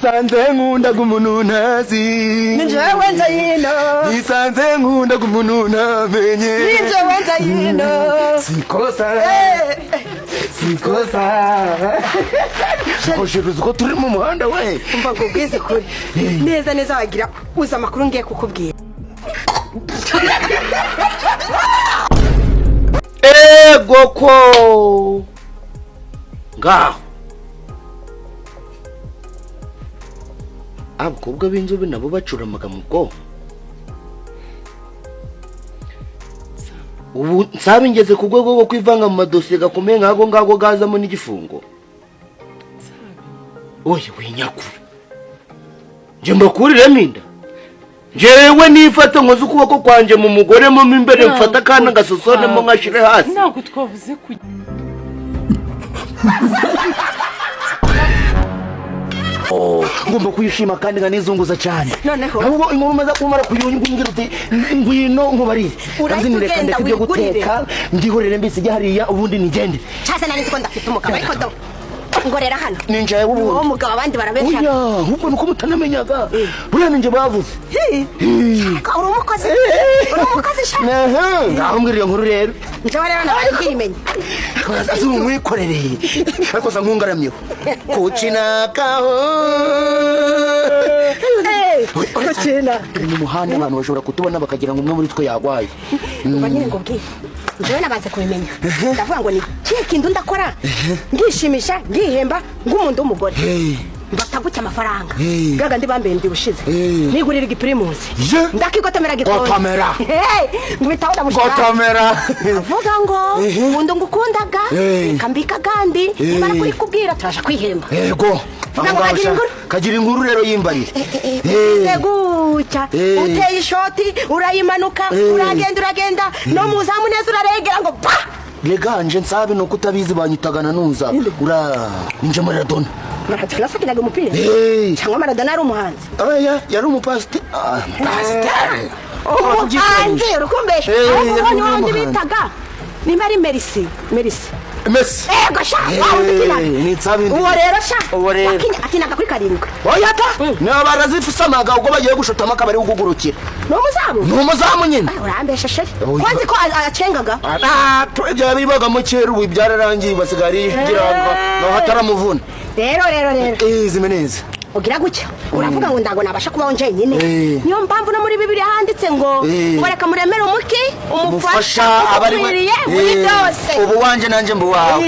nisanze nkunda gumuntu ntazi ninjewe nzayino nisanze nkunda gumuntu ntamenye ninjewe nzayino sikosa Shakosheruzo ko turi mu muhanda we umva ngo bwize kuri neza neza wagira uza amakuru ngiye kukubwira ego ko ngaho abakobwa b'inzobe nabo bacuramaga mu bwonko ubu nsabe ngeze ku rwego rwo kwivanga mu madosiye gakomeye nk'ago ngago gazamo n'igifungo oye winyakura nje mbakuriremo inda jewe nifata nkoze ukuboko kwanje mu mugore mo imbere mfata akana gasosonemo nkashire hasi ntabwo twavuze ku ngomba kuyishima kandi nganizunguza cyane noneho ahubwo inkuru maze kumara kuyungira uti ngwino nkubarire uragenda kandi kujya guteka ndihorere mbisi hariya ubundi nigende cyase nari nzi ko ndafite umugabo ariko do ngorera hano ninjaye ubu uwo mugabo abandi barabeshya oya ahubwo nuko mutanamenyaga buriya ninje bavuze uri umukozi sha ngaho mbwira iyo nkuru rero njyewe rero nabari kwimenya azi umwikorereye ariko sa nkungaramyeho kucinakaho kucina mu muhanda abantu bashobora kutubona bakagira ngo umwe muri twe yagwaye umva nyine ngo bwire njyewe nabanze kubimenya ndavuga ngo ni kihe kintu ndakora ndishimisha ndihemba nk'umuntu w'umugore bataguca amafaranga gaga ndi bambeye ndi bushize nigurira igipirimusi ndakigotomera gotomera ngubitaho ndamushaka gotomera avuga ngo ubundi ngukundaga kambika gandi nimara kubikubwira turasha kwihemba yego kagira inkuru rero yimbarire guca uteye ishoti urayimanuka uragenda no muzamu neza uraregera ngo pa leganje nsabe nuko utabizi banyitagana nuza ninje Maradona Maradona sakinaga umupira cyangwa Maradona ari umuhanzi oya yari umupasiteri umuhanzi urukumbesha ahubwo wandi bitaga nimba ari Messi ego sha uwo rero sha akinaga kuri karindwi oya ta niba barazifusamaga ubwo bagiye gushotamo akabari ugugurukira n'umuzamu nyine urambesha sheri kwanzi ko acengaga ibyo bibaga mu kera ubu byararangiye basigariye kugira ngo hataramuvuna rero zimeneza ugira gutya uravuga ngo ndago nabasha kubaho nje nyine niyo mpamvu no muri Bibiliya handitse ngo bareka muremere umuki umufasha abaririye muri byose ubu wanje nanje mbu wawe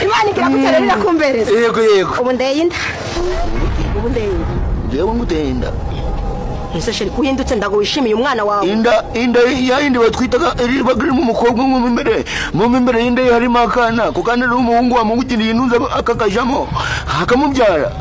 Imana igira gutya rero irakumbereza yego ubu ndeyinda yewe ngutenda ese sheri kuhindutse ndago wishimiye umwana wawe inda yindi batwitaga iribagirimo umukobwa mu imbere y'inda harimo akana kukandi n'umuhungu wamugiriye intuza akakajamo akamubyara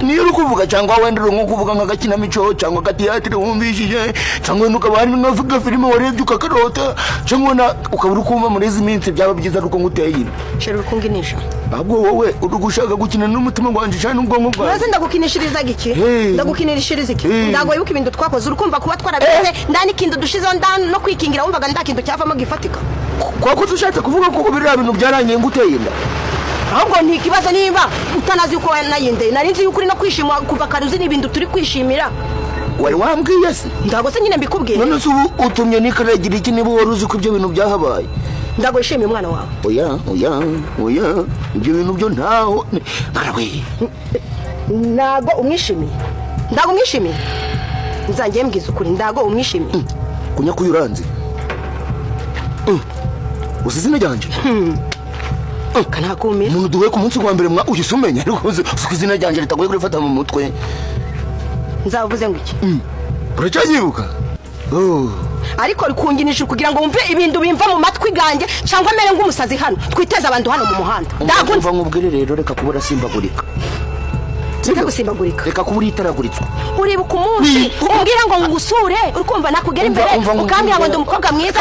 niyo uri kuvuga cyangwa wenda uri nko kuvuga nk'agakinamico cyangwa agatiyatire wumvishije cyangwa wenda ukaba hari nk'avuga filime warebye ukakarota cyangwa ukaba uri kumva muri izi minsi byaba byiza ari uko nguteye inda sheri uri kunginisha ahubwo wowe uri gushaka gukina n'umutima wanjye cyane n'ubwonko bwawe maze ndagukinishiriza iki ndagukinirishiriza iki ndago yibuka ibintu twakoze urukumva kuba twarabize ndani kintu dushizeho ndani no kwikingira wumvaga ndakintu cyavamo gifatika kwakoze ushatse kuvuga ko biriya bintu byarangiye nguteye inda ahubwo ni ikibazo niba utanazi uko wanayindeye nari nzi yuko uri no kwishima kuva karuzi n'ibintu turi kwishimira wari wambwiye se ndago se nyine mbikubwiye none se ubu utumye nikaragira iki niba wari uzi ko ibyo bintu byahabaye ndago yishimiye umwana wawe oya ibyo bintu byo ntaho narawe ndago umwishimiye nzangiye mbwiza ukuri ndago umwishimiye kunya kuyuranze uzi izina ryanje kanakumira umuntu duhuye ku munsi wa mbere uhise umenya ariko uzi izina ryanje ritagoye kurifata mu mutwe nzavuze ngo iki uracyanyibuka ariko rikunginisha kugira ngo wumve ibintu bimva mu matwi ganjye cyangwa mere nk'umusazi hano twiteze abantu hano mu muhanda ndagumva nkubwire rero reka kubura simbagurika reka gusimbagurika, reka kuba uritaraguritswe. uribuka umunsi umbwira ngo ngusure urikumva nakugera imbere ukambwira ngo ndi umukobwa mwiza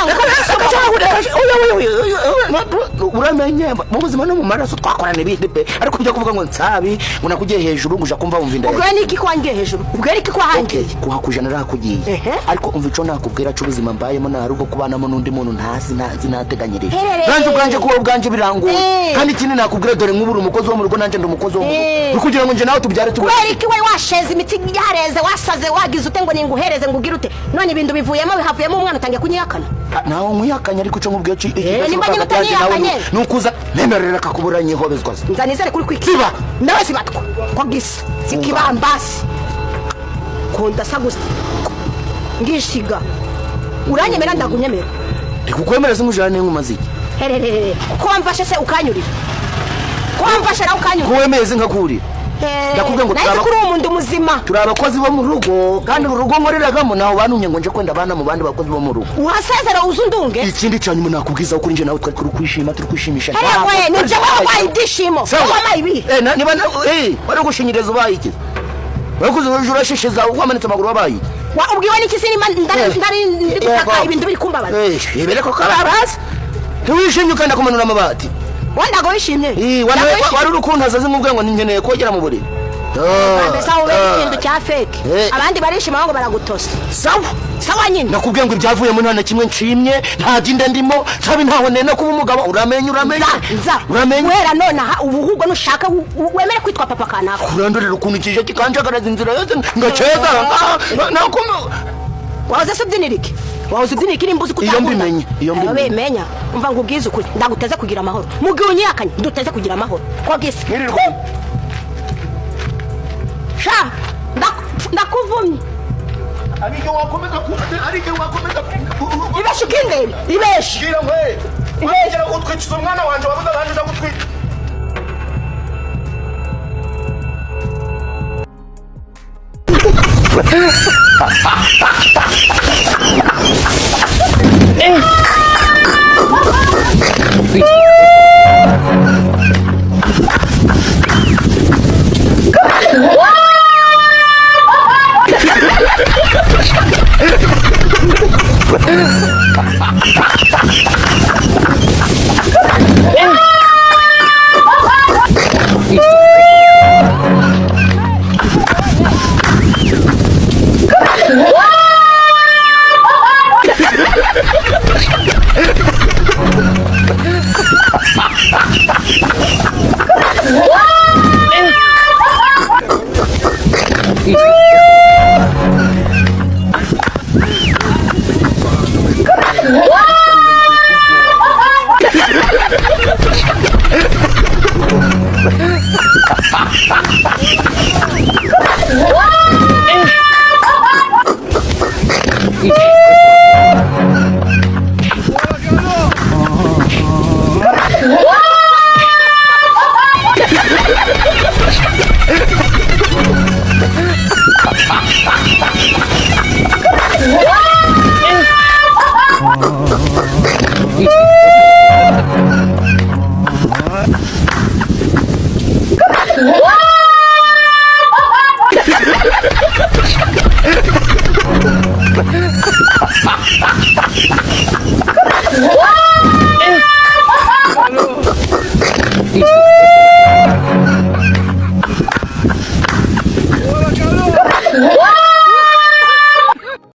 uramenye mu buzima no mu maraso twakorana ibindi pe, ariko ujya kuvuga ngo nsabi ngo nakugiye hejuru ngo uja kumva wumva inda. ubwo ni iki kwangiye hejuru, ubwo ari iki kwahangiye kuhakujana narakugiye, ariko umva ico nakubwira cyo ubuzima mbayemo na harugo kubanamo n'undi muntu ntazi nateganyirije. Nanje ubwanje kuba ubwanje biranguye, kandi ikindi nakubwira dore nk'uburi umukozi wo mu rugo nanje ndi umukozi wo mu rugo, kugira ngo nje nawe tubyare tu. kubera iki we washeze imiti yareze wasaze wagize ute ngo ninguhereze ngo ugire ute, none ibintu bivuyemo bihavuyemo umwana utangiye kunyihakana. nawe nkuyakanya ariko cyo nkubwiye iki nimba nyine utanyihakanye nukuza nemerera kakuburanye ihobezwa nzanizere kuri kwikiba nawe sibatwa ko gisa sikibambasi konda sagusa ngishiga uranyemera ndagunyemera ndikukwemera zimujana nk'umaziki hererere ko wamfashe se ukanyurira ko wamfashe nawe ukanyurira kuwemeze nkakuri ndakubwiye ngo turaba kuri umuntu muzima turi abakozi bo mu rugo kandi urugo nkoreragamo naho banumye ngo nje kwenda abana mu bandi bakozi bo mu rugo wasezera uzundunge ikindi cyane umuntu nakubwiza ukuri nje nawe twari kwishima turi kwishimisha hewe nije wabaye idishimo wabaye ibi niba bari gushinyiriza ubaye iki bakuze urashisheza wamanitse amaguru wabaye ubwiwe n'iki sinima ndari nditaka ibintu biri kumbabaza ibere ko kababaza ntiwishimye ukanda kumanura amabati wanda go wishimye wari urukuntaza zimubwiye ngo ninkeneye kogera mu buriri mbese aho ikintu cya fake abandi barishima ngo baragutosa sawa nyine nakubwiye ngo ibyavuye mu ntana kimwe nshimye nta ginda ndimo sabi ntaho nene kuba umugabo uramenye wera none ubuhubwo nushaka wemere kwitwa papa kanaka kurandurira ukuntu kije kikanjagaraza inzira yose ngaceza nakuma wahoze se ubyinirike wahoze ubyinirike nimbuzi kutakunda iyo mbimenya umva ngo ubwize ukuri ndaguteze kugira amahoro mugihe unyihakanye nduteze kugira amahoro ko gisa sha ndakuvumye ariko wakomeza ibeshe ukindebe ibeshe gira ngwe ibeshe utwikiza umwana wanje wabuze abandi uza gutwika Ha ha ha!